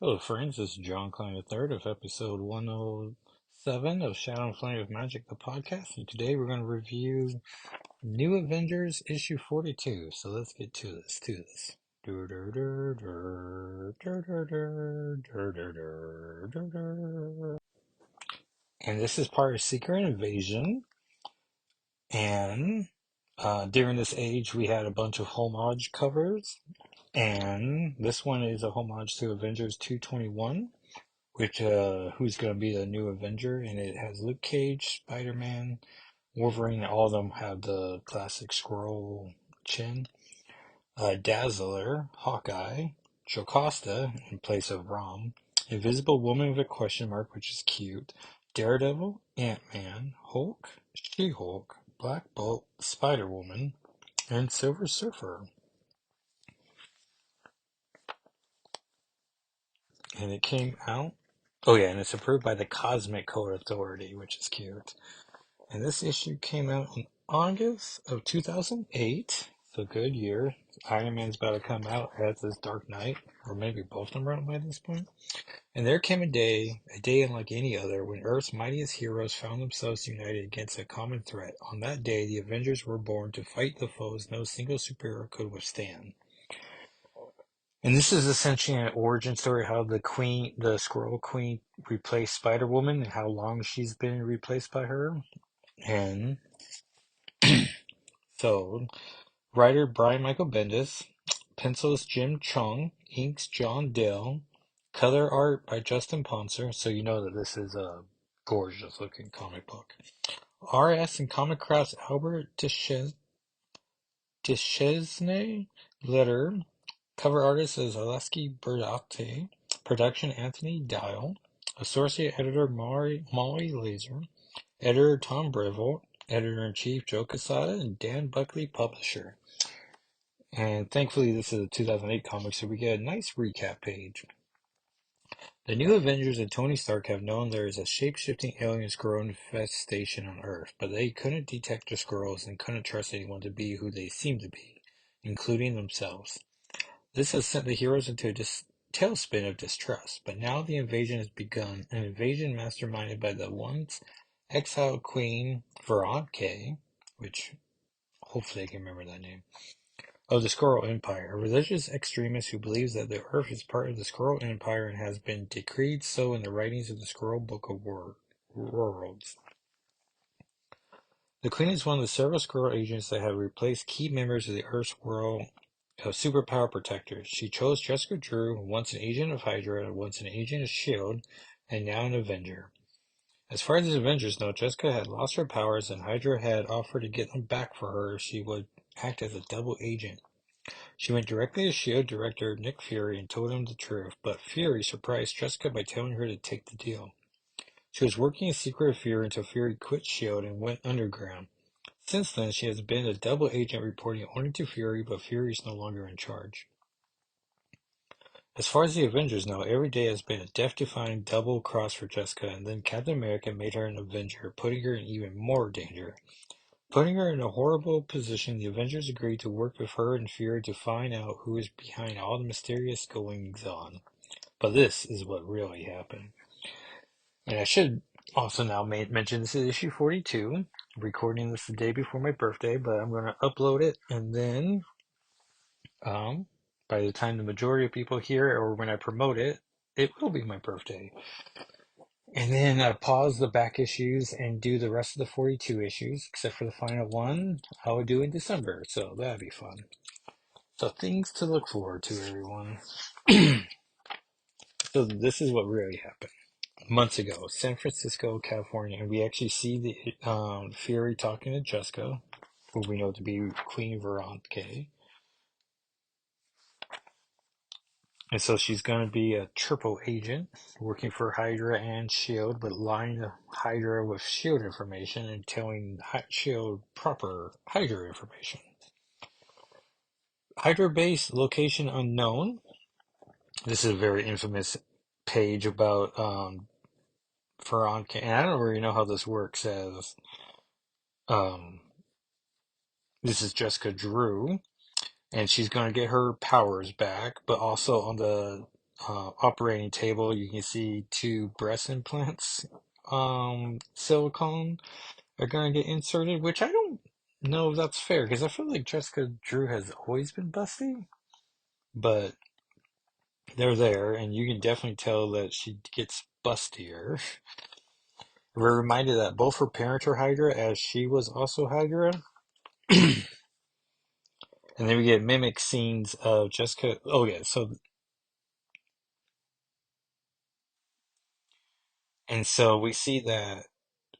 Hello, friends. This is John Klein III of episode 107 of Shadow and Flame of Magic, the podcast. And today we're going to review New Avengers issue 42. So let's get to this. Dur, dur, dur, dur, dur, dur, dur, dur, dur, dur, dur, dur. And this is part of Secret Invasion. And during this age, we had a bunch of homage covers. And this one is a homage to Avengers 221. Which who's going to be the new Avenger, and it has Luke Cage, Spider-Man, Wolverine. All of them have the classic scroll chin. Dazzler, Hawkeye, Jocasta in place of Rom, Invisible Woman with a question mark, which is cute. Daredevil, Ant-Man, Hulk, She-Hulk, Black Bolt, Spider-Woman, and Silver Surfer. And it came out. Oh yeah, and it's approved by the Cosmic Code Authority, which is cute. And this issue came out in August of 2008. So good year. Iron Man's about to come out as is Dark Knight, or maybe both of them are out by this point. And there came a day unlike any other, when Earth's mightiest heroes found themselves united against a common threat. On that day, the Avengers were born to fight the foes no single superhero could withstand. And this is essentially an origin story, how the Squirrel Queen replaced Spider-Woman and how long she's been replaced by her. And so, writer Brian Michael Bendis, pencils Jim Chung, inks John Dale, color art by Justin Ponser, so you know that this is a gorgeous looking comic book. RS and Comic Crafts Albert Deschesne, letter, cover artist is Aleski Burdate, production Anthony Dial, associate editor Molly Laser, editor Tom Breville, editor-in-chief Joe Quesada, and Dan Buckley, publisher. And thankfully, this is a 2008 comic, so we get a nice recap page. The new Avengers and Tony Stark have known there is a shape-shifting alien Skrull infestation on Earth, but they couldn't detect the Skrulls and couldn't trust anyone to be who they seem to be, including themselves. This has sent the heroes into a tailspin of distrust, but now the invasion has begun, an invasion masterminded by the once exiled Queen Veronica, which hopefully I can remember that name, of the Skrull Empire, a religious extremist who believes that the Earth is part of the Skrull Empire and has been decreed so in the writings of the Skrull Book of Worlds. The Queen is one of the several Skrull agents that have replaced key members of the Earth's world of superpower protectors. She chose Jessica Drew, once an agent of Hydra, once an agent of S.H.I.E.L.D., and now an Avenger. As far as the Avengers know, Jessica had lost her powers, and Hydra had offered to get them back for her if she would act as a double agent. She went directly to S.H.I.E.L.D. director Nick Fury and told him the truth, but Fury surprised Jessica by telling her to take the deal. She was working in secret with Fury until Fury quit S.H.I.E.L.D. and went underground. Since then, she has been a double agent reporting only to Fury, but Fury is no longer in charge. As far as the Avengers know, every day has been a death-defying double cross for Jessica, and then Captain America made her an Avenger, putting her in even more danger. Putting her in a horrible position, the Avengers agreed to work with her and Fury to find out who is behind all the mysterious goings-on. But this is what really happened. And I should also now mention this is issue 42. I'm recording this the day before my birthday, but I'm going to upload it, and then um, by the time the majority of people hear it or when I promote it, it will be my birthday. And then pause the back issues and do the rest of the 42 issues, except for the final one I will do in December. So that'd be fun. So things to look forward to, everyone. So this is what really happened. Months ago, San Francisco, California, and we actually see the Fury talking to Jessica, who we know to be Queen Veronica. And so she's going to be a triple agent working for Hydra and S.H.I.E.L.D., but lying to Hydra with S.H.I.E.L.D. information and telling S.H.I.E.L.D. proper Hydra information. Hydra base location unknown. This is a very infamous page about Veronica, and I don't really know how this works as um, this is Jessica Drew, and she's going to get her powers back, but also on the operating table, you can see two breast implants, silicone are gonna get inserted, which I don't know if that's fair because I feel like Jessica Drew has always been busty, but they're there, and you can definitely tell that she gets bustier. We're reminded that both her parents are Hydra, as she was also Hydra. And then we get mimic scenes of Jessica. Oh yeah, so we see that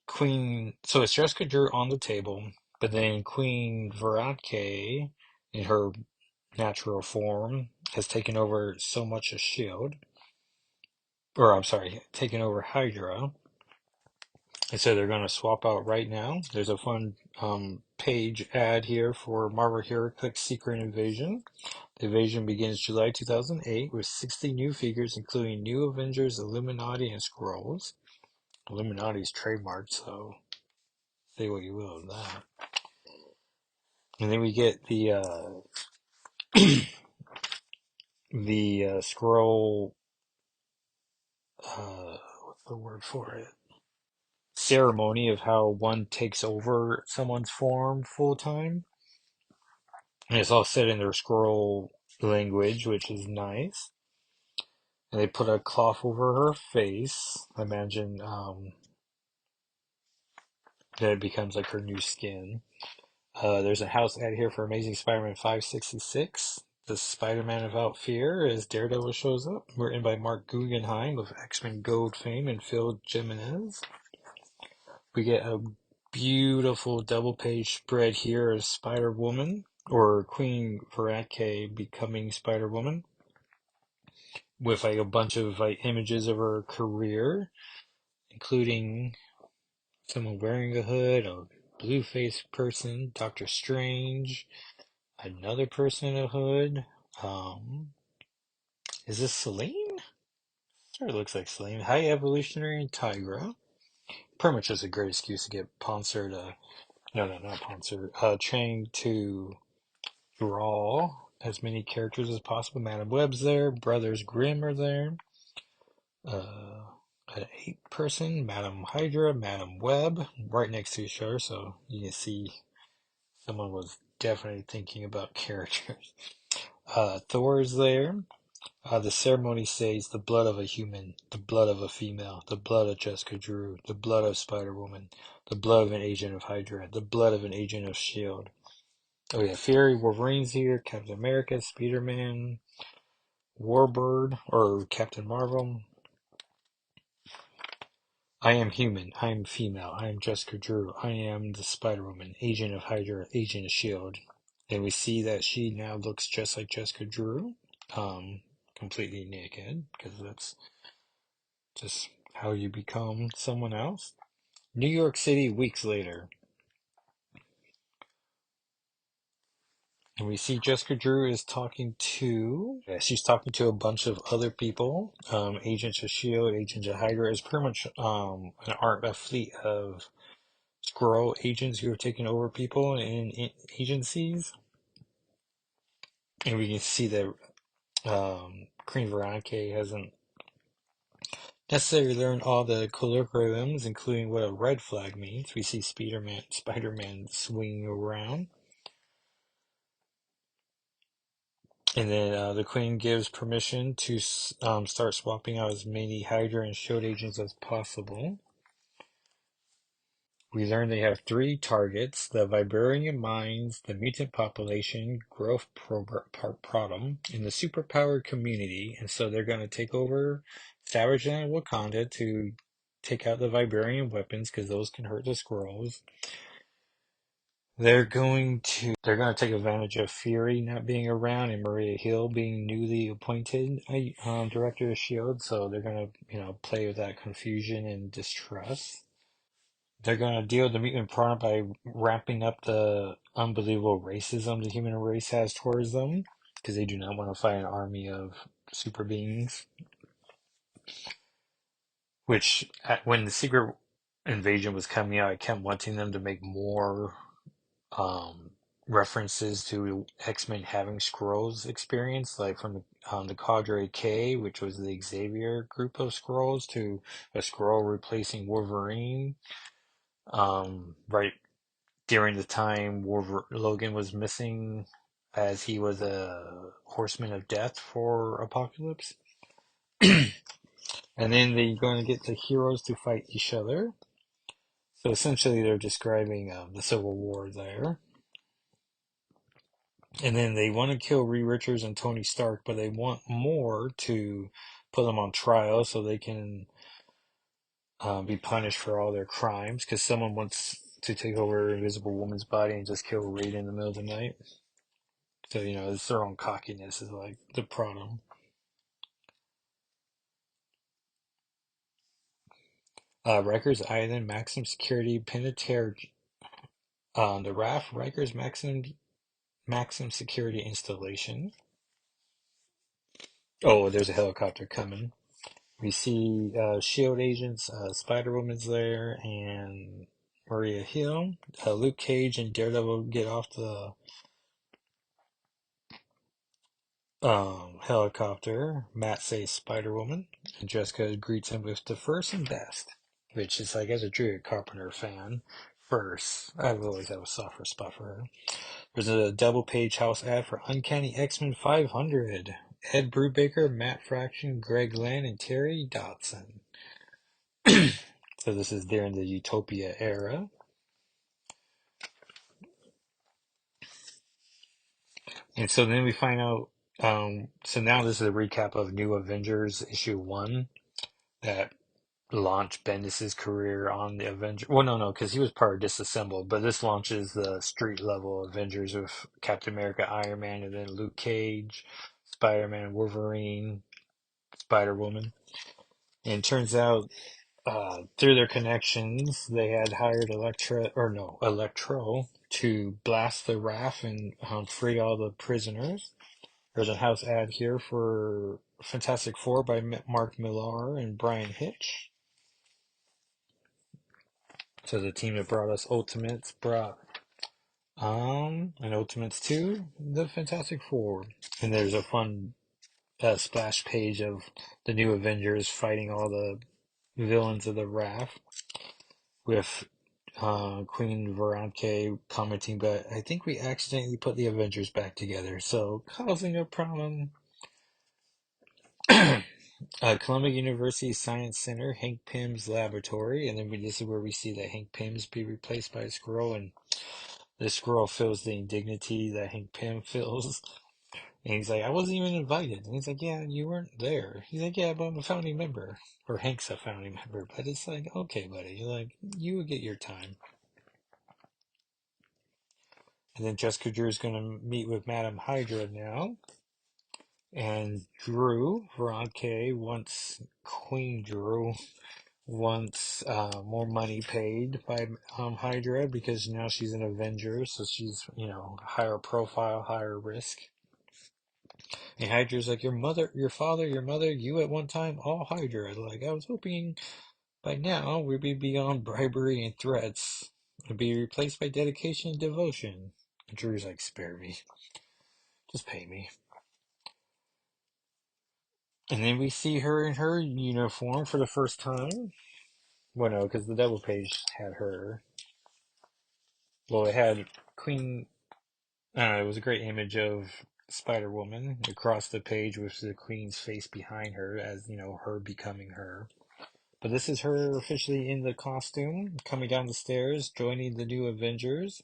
Queen. So it's Jessica Drew on the table, but then Queen Veratke, in her natural form, has taken over so much of Shield, or I'm sorry, taken over Hydra. And so they're going to swap out right now. There's a fun page ad here for Marvel HeroClix Secret Invasion. The invasion begins July 2008 with 60 new figures, including new Avengers, Illuminati, and Skrulls. Illuminati's trademarked, so say what you will of that. And then we get the Skrull, what's the word for it? Ceremony of how one takes over someone's form full time. And it's all said in their Skrull language, which is nice. And they put a cloth over her face. I imagine that it becomes like her new skin. There's a house ad here for Amazing Spider-Man 566. The Spider-Man Without Fear as Daredevil shows up. We're in by Mark Guggenheim of X-Men Gold fame and Phil Jimenez. We get a beautiful double-page spread here of Spider-Woman, or Queen Veratke becoming Spider-Woman, with like a bunch of like images of her career, including someone wearing a hood, a blue-faced person, Doctor Strange, another person in a hood. Um, is this Selene? Sure, it looks like Selene. High Evolutionary and Tigra. Pretty much just a great excuse to get Poncer to. No, no, not Poncer. Chang to draw as many characters as possible. Madam Web's there. Brothers Grimm are there. Uh, an 8 person. Madam Hydra, Madam Web, right next to each other, so you can see someone was definitely thinking about characters. Thor's there. The ceremony says the blood of a human, the blood of a female, the blood of Jessica Drew, the blood of Spider-Woman, the blood of an agent of Hydra, the blood of an agent of S.H.I.E.L.D. Oh yeah, Fury, Wolverine's here, Captain America, Spider-Man, Warbird, or Captain Marvel. I am human, I am female, I am Jessica Drew, I am the Spider-Woman, agent of Hydra, agent of S.H.I.E.L.D. And we see that she now looks just like Jessica Drew, completely naked, because that's just how you become someone else. New York City, weeks later. And we see Jessica Drew is talking to, yeah, she's talking to a bunch of other people, agents of S.H.I.E.L.D., agents of Hydra. Is pretty much a fleet of Skrull agents who are taking over people in agencies. And we can see that Queen Veronica hasn't necessarily learned all the colloquialisms, including what a red flag means. We see Spider-Man swinging around. And then the Queen gives permission to start swapping out as many Hydra and S.H.I.E.L.D. agents as possible. We learn they have 3 targets: the Vibranium mines, the mutant population growth problem, and the superpowered community. And so they're going to take over Savage Land Wakanda to take out the Vibranium weapons because those can hurt the Skrulls. They're going to take advantage of Fury not being around and Maria Hill being newly appointed director of Shield. So they're going to play with that confusion and distrust. They're going to deal with the mutant problem by ramping up the unbelievable racism the human race has towards them, because they do not want to fight an army of super beings. Which, when the Secret Invasion was coming out, I kept wanting them to make more um, references to X-Men having Skrulls experience, like from the Cadre K, which was the Xavier group of Skrulls, to a Skrull replacing Wolverine. Right during the time Logan was missing, as he was a Horseman of Death for Apocalypse. And then they're going to get the heroes to fight each other. So essentially, they're describing the Civil War there. And then they want to kill Reed Richards and Tony Stark, but they want more to put them on trial so they can be punished for all their crimes. Because someone wants to take over Invisible Woman's body and just kill Reed in the middle of the night. So, it's their own cockiness is like the problem. Rikers Island Maximum Security Penitentiary. The RAF Rikers Maximum Security Installation. Oh, there's a helicopter coming. We see Shield agents, Spider-Woman's there, and Maria Hill. Luke Cage and Daredevil get off the helicopter. Matt says Spider-Woman, and Jessica greets him with the first and best, which is like, as a Julia Carpenter fan, first. I've always had a soft spot for her. There's a double-page house ad for Uncanny X-Men 500. Ed Brubaker, Matt Fraction, Greg Land, and Terry Dodson. So this is during the Utopia era. And so then we find out, so now this is a recap of New Avengers issue 1 that launched Bendis' career on the Avengers. Well, no, because he was part of Disassembled, but this launches the street level Avengers with Captain America, Iron Man, and then Luke Cage, Spider-Man, Wolverine, Spider-Woman. And it turns out, through their connections, they had hired Electro to blast the RAF and free all the prisoners. There's a house ad here for Fantastic Four by Mark Millar and Brian Hitch. So the team that brought us Ultimates brought and Ultimates 2, the Fantastic Four. And there's a fun splash page of the New Avengers fighting all the villains of the RAF with Queen Veronica commenting, but I think we accidentally put the Avengers back together, so causing a problem. Columbia University Science Center, Hank Pym's laboratory, and then this is where we see that Hank Pym's be replaced by a Skrull, and this Skrull feels the indignity that Hank Pym feels. And he's like, I wasn't even invited. And he's like, yeah, you weren't there. He's like, yeah, but I'm a founding member. Or Hank's a founding member. But it's like, okay, buddy. You're like, you would get your time. And then Jessica Drew is going to meet with Madame Hydra now. And Drew, Veronica, wants Queen Drew, wants more money paid by Hydra because now she's an Avenger, so she's, higher profile, higher risk. And Hydra's like, your mother, your father, your mother, you at one time, all Hydra. Like, I was hoping by now we'd be beyond bribery and threats and be replaced by dedication and devotion. And Drew's like, spare me. Just pay me. And then we see her in her uniform for the first time. Well, no, because the double page had her. Well, it had Queen. It was a great image of Spider-Woman across the page with the Queen's face behind her as, her becoming her. But this is her officially in the costume, coming down the stairs, joining the new Avengers.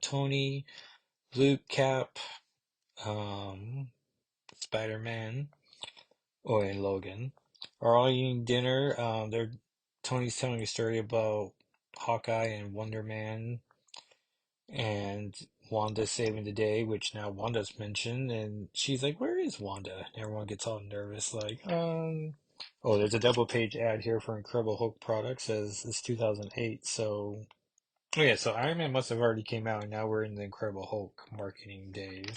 Tony, Luke, Cap, Spider-Man, and Logan are all eating dinner. Tony's telling a story about Hawkeye and Wonder Man and Wanda saving the day, which now Wanda's mentioned, and she's like, "Where is Wanda?" And everyone gets all nervous, like, Oh, there's a double page ad here for Incredible Hulk products, says it's 2008, so... Oh yeah, so Iron Man must have already came out, and now we're in the Incredible Hulk marketing days.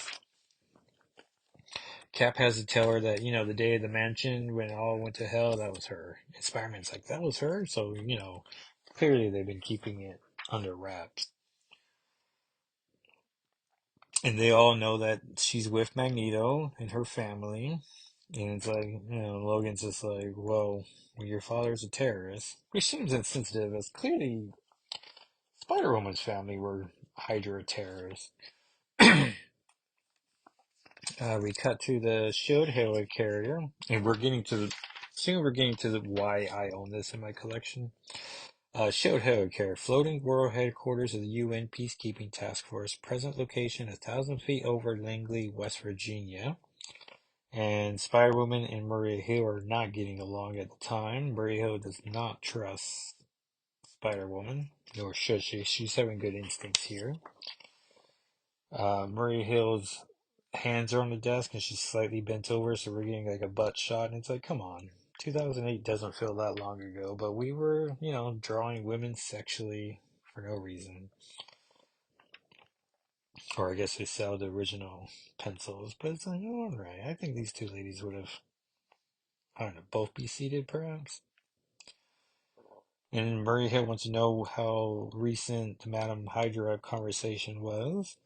Cap has to tell her that, the day of the mansion, when it all went to hell, that was her. And Spider-Man's like, that was her? So, clearly they've been keeping it under wraps. And they all know that she's with Magneto and her family. And it's like, Logan's just like, well, your father's a terrorist. Which seems insensitive, as clearly Spider-Woman's family were Hydra terrorists. We cut to the Shield helicarrier, and we're getting to the why I own this in my collection. Shield helicarrier, floating world headquarters of the UN Peacekeeping Task Force, present location 1,000 feet over Langley, West Virginia. And Spider-Woman and Maria Hill are not getting along at the time. Maria Hill does not trust Spider-Woman, nor should she. She's having good instincts here. Maria Hill's hands are on the desk and she's slightly bent over, so we're getting like a butt shot. And it's like, come on. 2008 doesn't feel that long ago, but we were, drawing women sexually for no reason. Or I guess they sell the original pencils, but it's like, oh, alright. I think these two ladies would have, I don't know, both be seated perhaps. And Maria Hill wants to know how recent the Madame Hydra conversation was.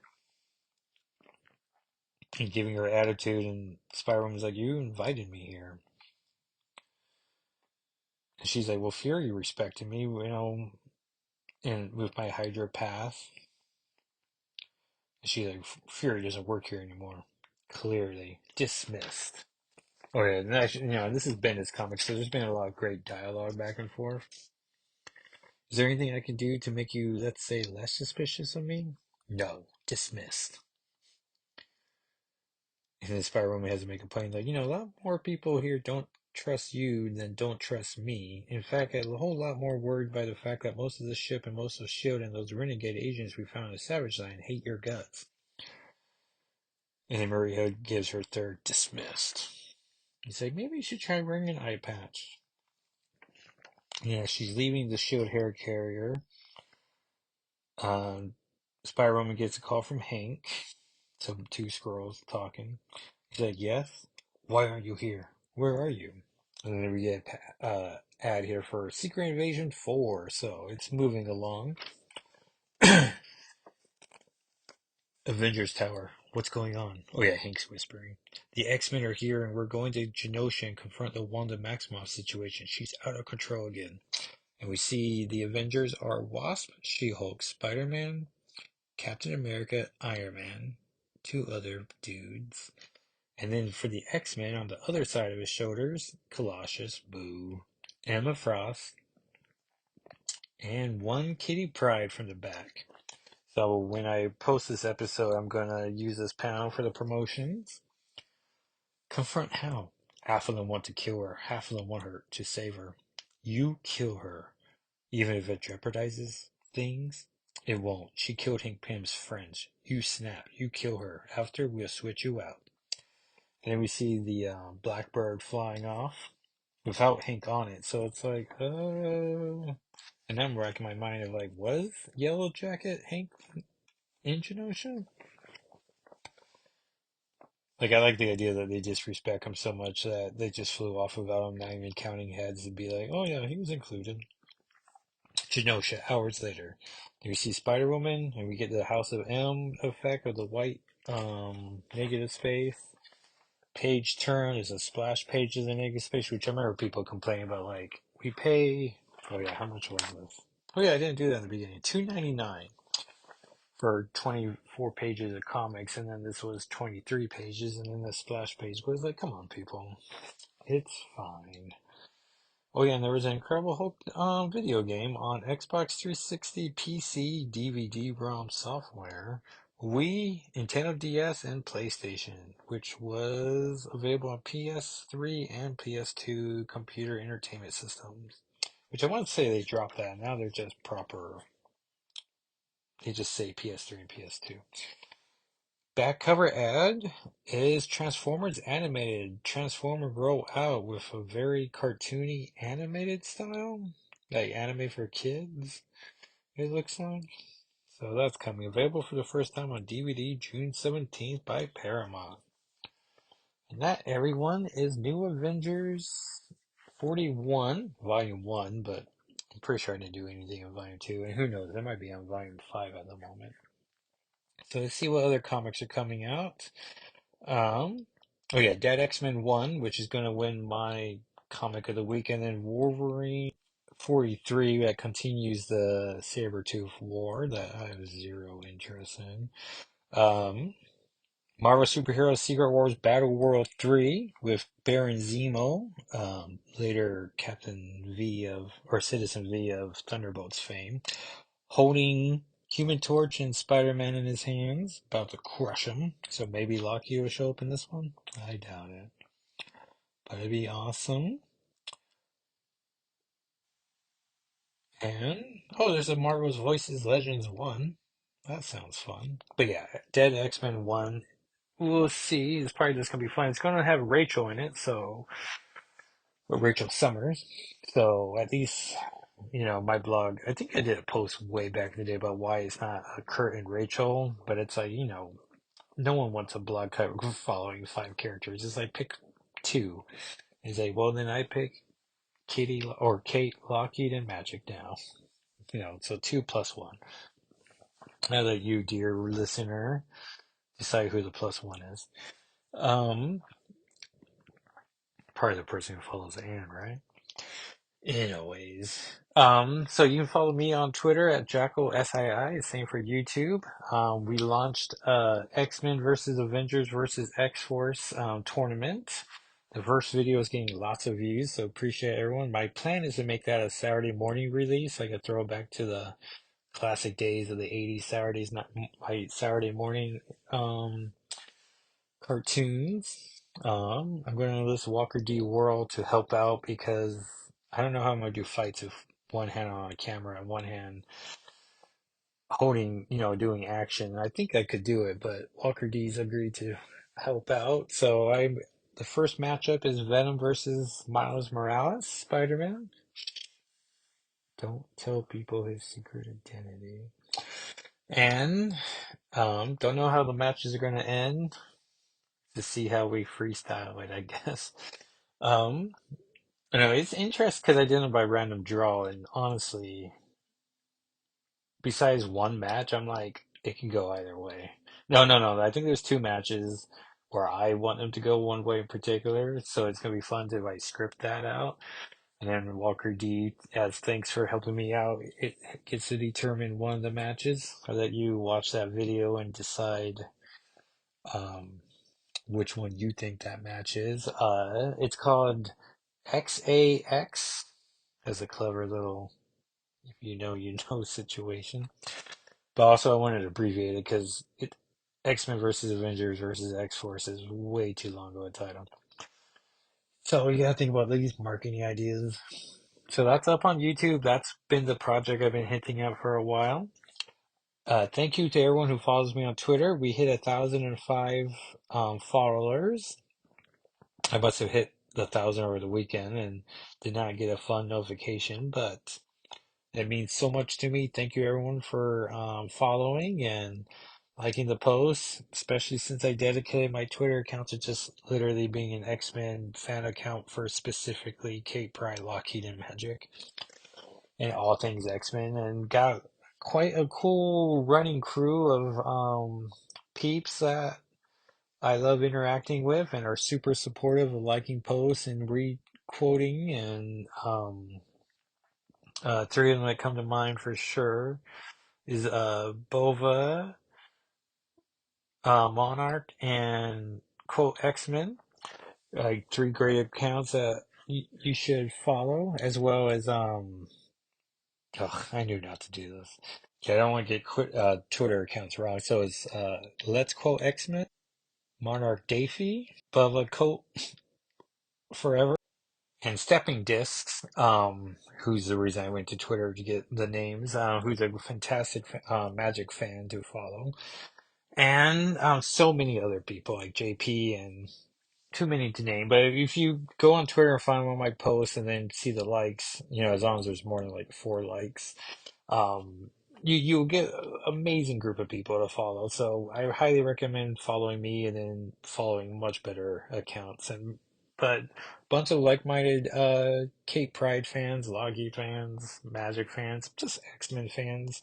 And giving her attitude, and Spider-Woman's like, you invited me here. And she's like, well, Fury respected me, and with my Hydra path. And she's like, Fury doesn't work here anymore. Clearly dismissed. Oh yeah, and actually, this is Bennett's comics, so there's been a lot of great dialogue back and forth. Is there anything I can do to make you, let's say, less suspicious of me? No, dismissed. And then Spider-Woman has to make a point like, a lot more people here don't trust you than don't trust me. In fact, I'm a whole lot more worried by the fact that most of the ship and most of S.H.I.E.L.D. and those renegade agents we found in the Savage Line hate your guts. And then Maria gives her third dismissed. He's like, maybe you should try wearing an eye patch. Yeah, she's leaving the S.H.I.E.L.D. hair carrier. Spider-Woman gets a call from Hank. Some two squirrels talking. He's like, yes? Why aren't you here? Where are you? And then we get ad here for Secret Invasion 4, so it's moving along. Avengers Tower. What's going on? Oh yeah, Hank's whispering. The X-Men are here and we're going to Genosha and confront the Wanda Maximoff situation. She's out of control again. And we see the Avengers are Wasp, She-Hulk, Spider-Man, Captain America, Iron Man, two other dudes. And then for the X-Men on the other side of his shoulders, Colossus, Boo, Emma Frost, and one Kitty Pryde from the back. So when I post this episode, I'm going to use this panel for the promotions. Confront how? Half of them want to kill her. Half of them want her to save her. You kill her. Even if it jeopardizes things, it won't. She killed Hank Pym's friends. You snap. You kill her. After, we'll switch you out. And then we see the Blackbird flying off without Hank on it. So it's like, oh. And I'm racking my mind of like, was Yellow Jacket Hank in Genosha? Like, I like the idea that they disrespect him so much that they just flew off without him, not even counting heads, and be like, oh yeah, he was included. Genosha, hours later. We see Spider-Woman, and we get the House of M effect of the white negative space. Page turn is a splash page of the negative space, which I remember people complaining about, like, we pay, oh yeah, how much was this? Oh yeah, I didn't do that in the beginning. $2.99 for 24 pages of comics, and then this was 23 pages, and then the splash page was like, come on, people. It's fine. Oh yeah, and there was an Incredible Hulk video game on Xbox 360, PC, DVD-ROM software, Wii, Nintendo DS, and PlayStation, which was available on PS3 and PS2 computer entertainment systems. Which I want to say they dropped that. Now they're just proper. They just say PS3 and PS2. Back cover ad is Transformers animated. Transformers roll out with a very cartoony animated style. Like anime for kids, it looks like. So that's coming. Available for the first time on DVD June 17th by Paramount. And that, everyone, is New Avengers 41, Volume 1, but I'm pretty sure I didn't do anything in Volume 2. And who knows, it might be on Volume 5 at the moment. So let's see what other comics are coming out. Um, oh yeah, Dead X-Men 1, which is going to win my comic of the week, and then Wolverine 43 that continues the Sabretooth War that I have zero interest in. Um, Marvel Superheroes Secret Wars Battle World 3 with Baron Zemo, later Captain V of, or Citizen V of Thunderbolts fame, holding Human Torch and Spider-Man in his hands, about to crush him. So maybe Loki will show up in this one? I doubt it. But it'd be awesome. And, oh, there's a Marvel's Voices Legends 1. That sounds fun. But yeah, Dead X-Men 1. We'll see. It's probably just gonna be fun. It's gonna have Rachel in it, so or Rachel Summers. So at least, my blog, I think I did a post way back in the day about why it's not a Kurt and Rachel, but it's like, no one wants a blog cover following five characters. It's like pick two. It's like, well, then I pick Kitty or Kate Lockheed and Magic now. So two plus one. Now that you, dear listener, decide who the plus one is. Um, Probably the person who follows Anne, right? Anyways, so you can follow me on Twitter at Jackal SII. Same for YouTube. We launched X-Men versus Avengers versus X-Force tournament. The first video is getting lots of views, so appreciate everyone. My plan is to make that a Saturday morning release. I could throw it back to the classic days of the '80s Saturdays, not my Saturday morning cartoons. I'm going to enlist Walker D. World to help out because I don't know how I'm going to do fights with one hand on a camera and one hand holding, doing action. I think I could do it, but Walker D's agreed to help out. So the first matchup is Venom versus Miles Morales, Spider-Man. Don't tell people his secret identity. And don't know how the matches are going to end to see how we freestyle it, I guess. Um, No, it's interesting because I did it by random draw, and honestly, besides one match, I'm like, it can go either way. No, no, no. I think there's two matches where I want them to go one way in particular, so it's gonna be fun to like script that out. And then Walker D, as thanks for helping me out, it gets to determine one of the matches. I'll let you watch that video and decide um, which one you think that match is. It's called XAX as a clever little, if you know, you know situation. But also, I wanted to abbreviate it because X-Men versus Avengers versus X-Force is way too long of a title. So you gotta think about these marketing ideas. So that's up on YouTube. That's been the project I've been hinting at for a while. Thank you to everyone who follows me on Twitter. We hit 1,005 followers. I must have hit the 1,000 over the weekend and did not get a fun notification, but it means so much to me. Thank you, everyone, for following and liking the posts, especially since I dedicated my Twitter account to just literally being an X-Men fan account for specifically Kate Pryde, Lockheed, and Magic, and all things X-Men, and got quite a cool running crew of peeps that I love interacting with and are super supportive of liking posts and re-quoting, and three of them that come to mind for sure is Bova, Monarch, and quote X-Men. Like three great accounts that you should follow, as well as I knew not to do this. Okay, I don't want to get Twitter accounts wrong. So it's Let's Quote X-Men, Monarch Dafy, Bubba Coat Forever, and Stepping Discs, who's the reason I went to Twitter to get the names, who's a fantastic Magic fan to follow. And so many other people like JP and too many to name. But if you go on Twitter and find one of my posts and then see the likes, as long as there's more than like 4 likes, um, you'll get an amazing group of people to follow. So I highly recommend following me and then following much better accounts. But bunch of like-minded Kate Pride fans, Logie fans, Magic fans, just X-Men fans.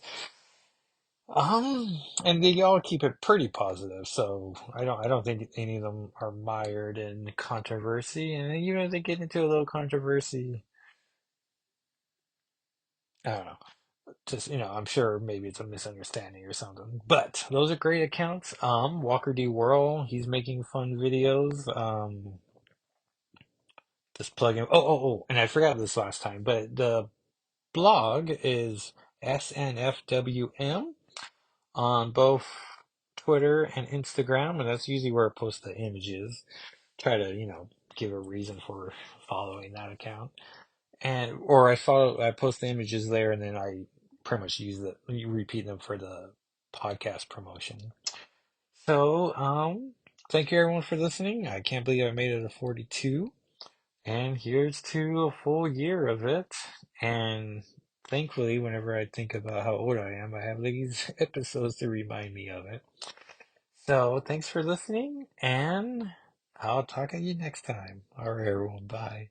And they all keep it pretty positive, so I don't think any of them are mired in controversy. And even if they get into a little controversy, I don't know. Just, I'm sure maybe it's a misunderstanding or something. But those are great accounts. Walker D. Whirl, he's making fun videos. Just plug in. And I forgot this last time, but the blog is SNFWM on both Twitter and Instagram, and that's usually where I post the images. Try to, give a reason for following that account. And or I post the images there and then I pretty much repeat them for the podcast promotion. So, thank you everyone for listening. I can't believe I made it to 42. And here's to a full year of it. And thankfully, whenever I think about how old I am, I have these episodes to remind me of it. So thanks for listening, and I'll talk to you next time. All right, everyone. Bye.